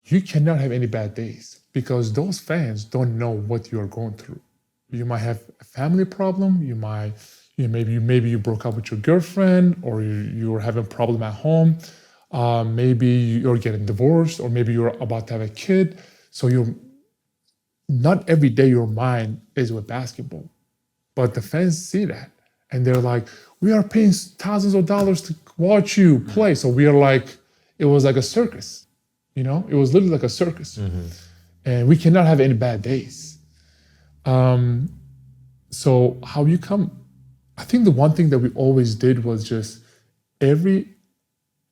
you cannot have any bad days because those fans don't know what you are going through. You might have a family problem. You might, maybe you broke up with your girlfriend, or you're having a problem at home. Maybe you're getting divorced, or maybe you're about to have a kid. So not every day your mind is with basketball, but the fans see that and they're like, we are paying thousands of dollars to watch you play. So we are like, it was like a circus, it was literally like a circus. And we cannot have any bad days. So how you come, I think the one thing that we always did was just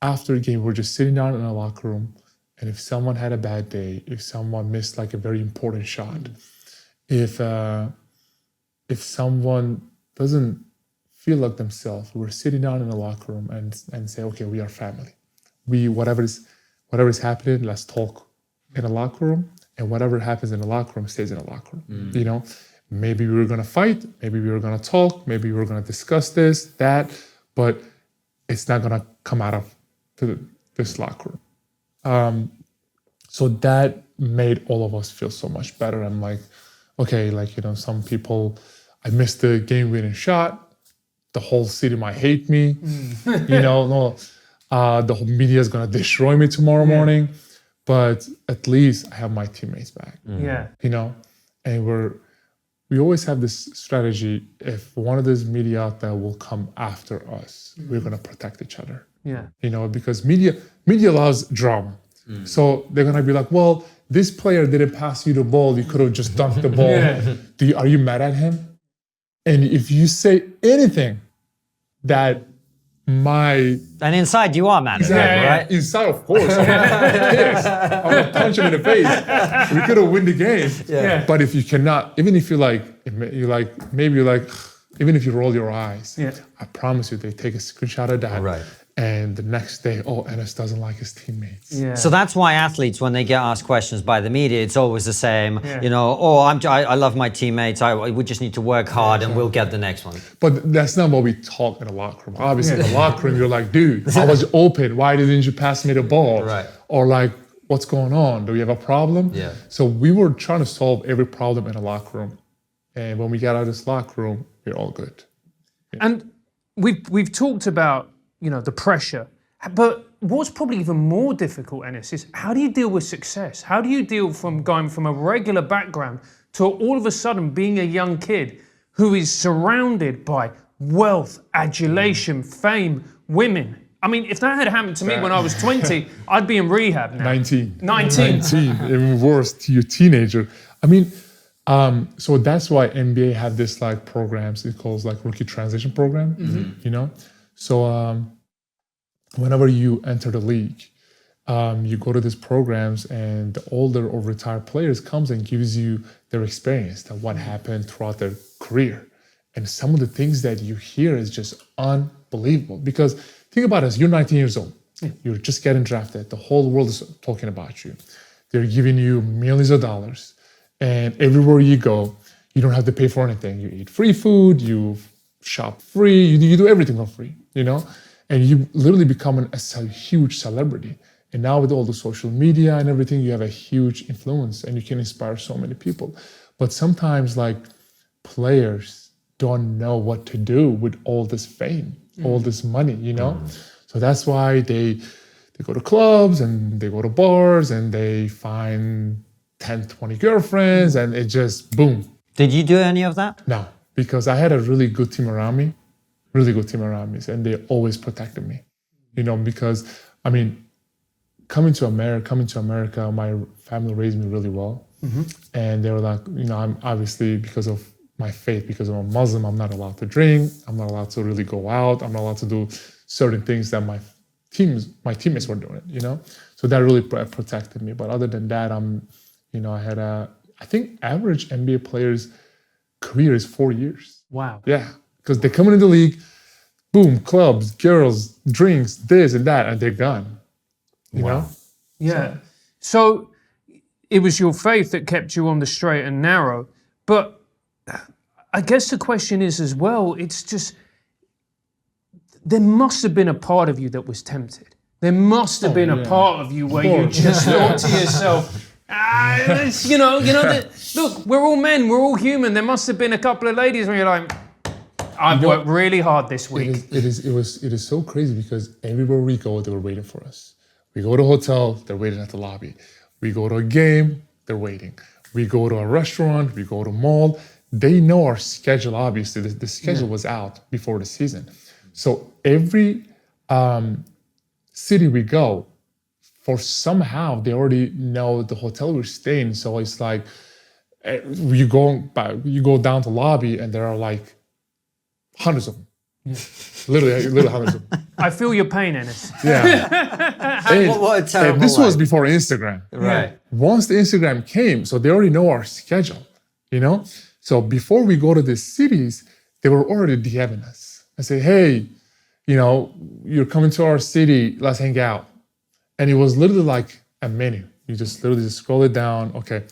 after a game, we're just sitting down in a locker room. And if someone had a bad day, if someone missed like a very important shot, if someone doesn't feel like themselves, we're sitting down in a locker room and say, okay, we are family. Whatever is happening, let's talk in a locker room, and whatever happens in the locker room stays in the locker room. Maybe we were gonna fight, maybe we were gonna talk, maybe we were gonna discuss this, that, but it's not gonna come out of this locker room. So that made all of us feel so much better. I'm like, okay, some people, I missed the game-winning shot. The whole city might hate me. The whole media is gonna destroy me tomorrow morning. But at least I have my teammates back. And we always have this strategy. If one of those media out there will come after us, we're gonna protect each other. Because media loves drama. So they're gonna be like, well, this player didn't pass you the ball, you could have just dunked the ball. Are you mad at him? And if you say anything that And inside you are mad at him, right? Inside, of course. I'm gonna punch him in the face. We could have won the game. But if you cannot, even if even if you roll your eyes, I promise you, they take a screenshot of that. Right. And the next day, Enes doesn't like his teammates. So that's why athletes, when they get asked questions by the media, it's always the same. I love my teammates. We just need to work hard and we'll get the next one. But that's not what we talk in the locker room. Obviously, in the locker room, you're like, dude, I was open. Why didn't you pass me the ball? Right. Or like, what's going on? Do we have a problem? So we were trying to solve every problem in the locker room. And when we got out of this locker room, we're all good. And we've talked about the pressure. But what's probably even more difficult, Enes, is how do you deal with success? How do you deal from going from a regular background to all of a sudden being a young kid who is surrounded by wealth, adulation, fame, women? I mean, if that had happened to me when I was 20, I'd be in rehab now. 19. Even worse, to your teenager. I mean, so that's why NBA have this like programs. It calls like rookie transition program. So whenever you enter the league, you go to these programs, and the older or retired players comes and gives you their experience, that what happened throughout their career. And some of the things that you hear is just unbelievable. Because think about it, you're 19 years old. You're just getting drafted. The whole world is talking about you. They're giving you millions of dollars. And everywhere you go, you don't have to pay for anything. You eat free food, you shop free, you do everything for free, And you literally become a huge celebrity. And now with all the social media and everything, you have a huge influence and you can inspire so many people. But sometimes like players don't know what to do with all this fame, all this money, So that's why they go to clubs and they go to bars and they find 10, 20 girlfriends and it just boom. Did you do any of that? No, because I had a really good team around me. And they always protected me, because I mean, coming to America, my family raised me really well. And they were like, I'm obviously, because of my faith, because I'm a Muslim, I'm not allowed to drink. I'm not allowed to really go out. I'm not allowed to do certain things that my teammates were doing, So that really protected me. But other than that, I think average NBA player's career is 4 years. Wow. Yeah. Because they come into the league, boom, clubs, girls, drinks, this and that, and they're gone. You know? Yeah. So it was your faith that kept you on the straight and narrow. But I guess the question is as well, it's just, there must have been a part of you that was tempted. There must have been a part of you where you just thought to yourself, look, we're all men, we're all human. There must have been a couple of ladies where you're like, I've worked really hard this week. It is so crazy because everywhere we go, they were waiting for us. We go to a hotel, they're waiting at the lobby. We go to a game, they're waiting. We go to a restaurant, we go to a mall. They know our schedule, obviously. The schedule was out before the season. So every city we go, for somehow they already know the hotel we're staying. So it's like you go down to the lobby and there are like hundreds of them. Literally hundreds of them. I feel your pain, Enes. Yeah. What a terrible this life. was before Instagram. Right. Once the Instagram came, so they already know our schedule, So before we go to the cities, they were already DMing us. I say, hey, you're coming to our city, let's hang out. And it was literally like a menu. You just literally just scroll it down. Okay,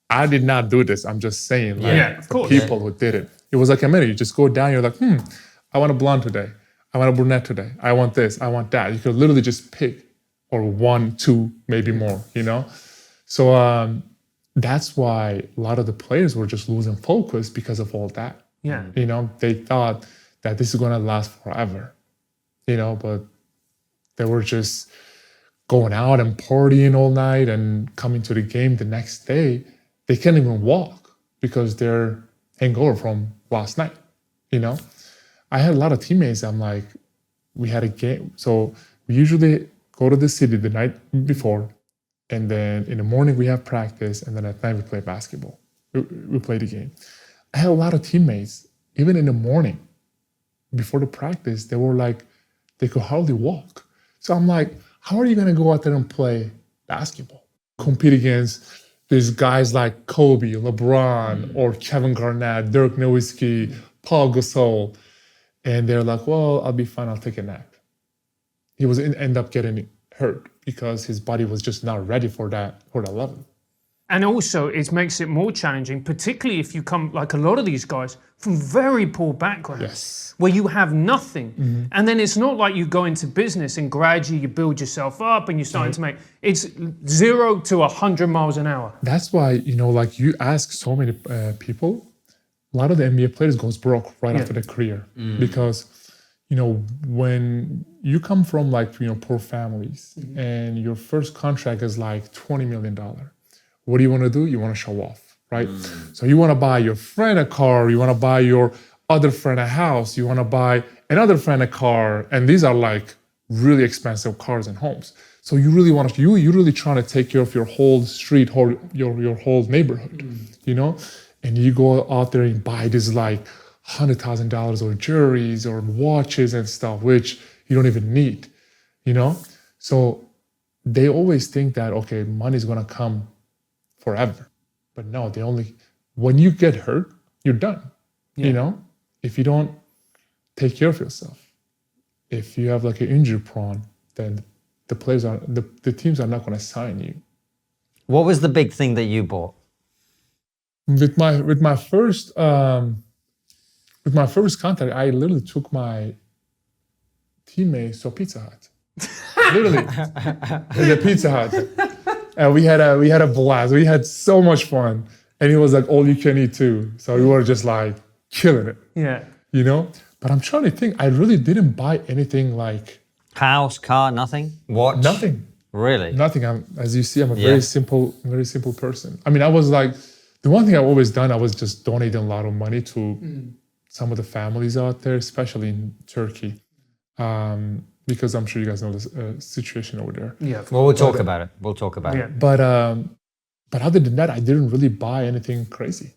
I did not do this. I'm just saying, of course. People who did it. It was like a menu. You just go down, you're like, I want a blonde today. I want a brunette today. I want this, I want that. You could literally just pick, or 1, 2, maybe more, So that's why a lot of the players were just losing focus because of all that. Yeah. They thought that this is gonna last forever, but they were just going out and partying all night and coming to the game the next day. They can't even walk because they're hangover from last night, I had a lot of teammates, I'm like, we had a game. So we usually go to the city the night before, and then in the morning we have practice, and then at night we play basketball. We play the game. I had a lot of teammates, even in the morning, before the practice, they were like, they could hardly walk. So I'm like, how are you gonna go out there and play basketball? Compete against these guys like Kobe, LeBron, or Kevin Garnett, Dirk Nowitzki, Paul Gasol. And they're like, well, I'll be fine, I'll take a nap. He was end up getting hurt because his body was just not ready for that level. And also, it makes it more challenging, particularly if you come, like a lot of these guys, from very poor backgrounds, Yes. where you have nothing. And then it's not like you go into business and gradually you build yourself up and you're starting to make, it's 0 to 100 miles an hour. That's why, like you ask so many people, a lot of the NBA players goes broke right after their career because, when you come from poor families and your first contract is like $20 million, what do you want to do? You want to show off, right? So you want to buy your friend a car, you want to buy your other friend a house, you want to buy another friend a car, and these are like really expensive cars and homes. So you really want to, you're really trying to take care of your whole street, your whole neighborhood, And you go out there and buy this like $100,000 or jewelries or watches and stuff, which you don't even need, So they always think that, okay, money's gonna come forever. But no, when you get hurt, you're done, If you don't take care of yourself, if you have like an injury prone, then the teams are not gonna sign you. What was the big thing that you bought? With my first contract, I literally took my teammates to a Pizza Hut. Literally, in the Pizza Hut, and we had a blast. We had so much fun, and it was like all you can eat too. So we were just like killing it. Yeah. But I'm trying to think. I really didn't buy anything like House, car, nothing? Watch? nothing. Really? Nothing. As you see, I'm a very simple person. I mean, I was like. The one thing I've always done, I was just donating a lot of money to some of the families out there, especially in Turkey, because I'm sure you guys know the situation over there. Yeah. Well, we'll talk about it. We'll talk about it. But other than that, I didn't really buy anything crazy.